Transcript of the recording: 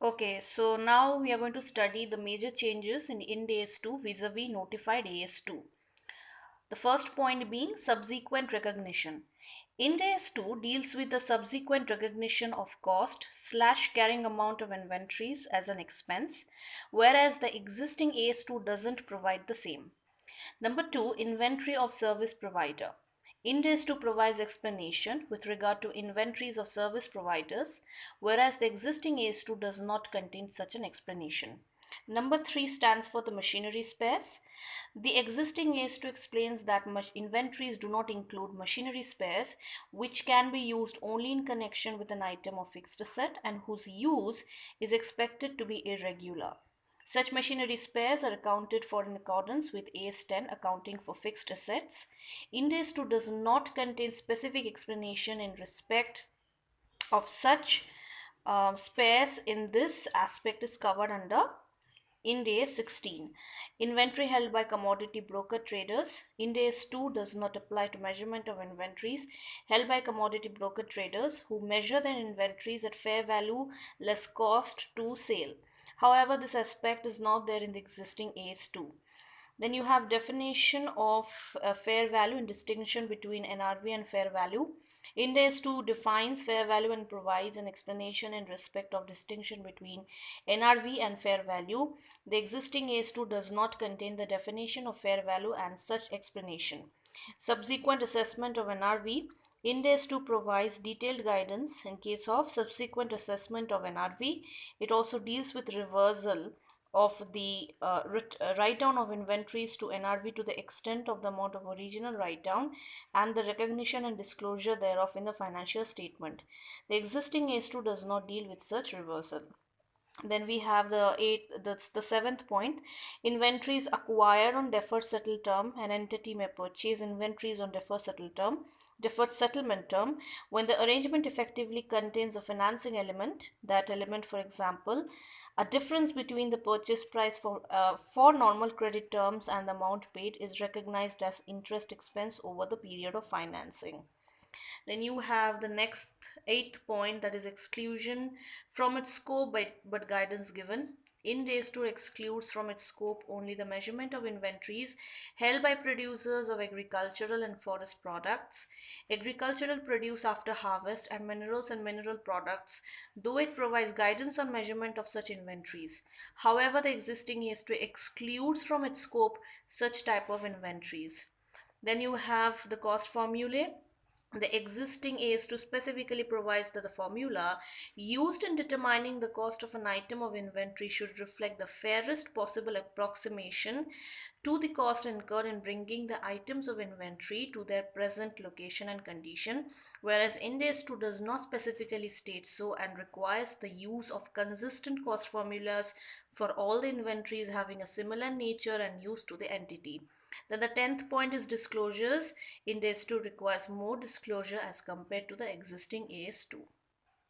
Okay, so now we are going to study the major changes in Ind AS2 vis-a-vis notified AS2. The first point being subsequent recognition. Ind AS2 deals with the subsequent recognition of cost / carrying amount of inventories as an expense, whereas the existing AS2 doesn't provide the same. Number two, inventory of service provider. Ind AS2 provides explanation with regard to inventories of service providers, whereas the existing AS2 does not contain such an explanation. Number three stands for the machinery spares. The existing AS2 explains that inventories do not include machinery spares, which can be used only in connection with an item of fixed asset and whose use is expected to be irregular. Such machinery spares are accounted for in accordance with AS10 accounting for fixed assets. Ind AS2 does not contain specific explanation in respect of such spares. In this aspect is covered under Ind AS 16. Inventory held by commodity broker traders. Ind AS 2 does not apply to measurement of inventories held by commodity broker traders who measure their inventories at fair value less cost to sale. However, this aspect is not there in the existing AS2. Then you have definition of fair value and distinction between NRV and fair value. Ind AS 2 defines fair value and provides an explanation in respect of distinction between NRV and fair value. The existing AS2 does not contain the definition of fair value and such explanation. Subsequent assessment of NRV. Ind AS 2 provides detailed guidance in case of subsequent assessment of NRV. It also deals with reversal of the write down of inventories to NRV to the extent of the amount of original write down and the recognition and disclosure thereof in the financial statement. The existing AS2 does not deal with such reversal. Then we have that's the seventh point. Inventories acquired on deferred settle term. An entity may purchase inventories on deferred settlement term when the arrangement effectively contains a financing element. That element, for example, a difference between the purchase price for normal credit terms and the amount paid is recognized as interest expense over the period of financing. Then you have the next eighth point, that is exclusion from its scope but guidance given. Ind AS2 excludes from its scope only the measurement of inventories held by producers of agricultural and forest products, agricultural produce after harvest, and mineral products, though it provides guidance on measurement of such inventories. However, the existing AS2 excludes from its scope such type of inventories. Then you have the cost formulae. The existing AS2 specifically provides that the formula used in determining the cost of an item of inventory should reflect the fairest possible approximation to the cost incurred in bringing the items of inventory to their present location and condition, whereas Ind AS2 does not specifically state so and requires the use of consistent cost formulas for all the inventories having a similar nature and use to the entity. Then the 10th point is disclosures. Ind AS2 requires more disclosure as compared to the existing AS2.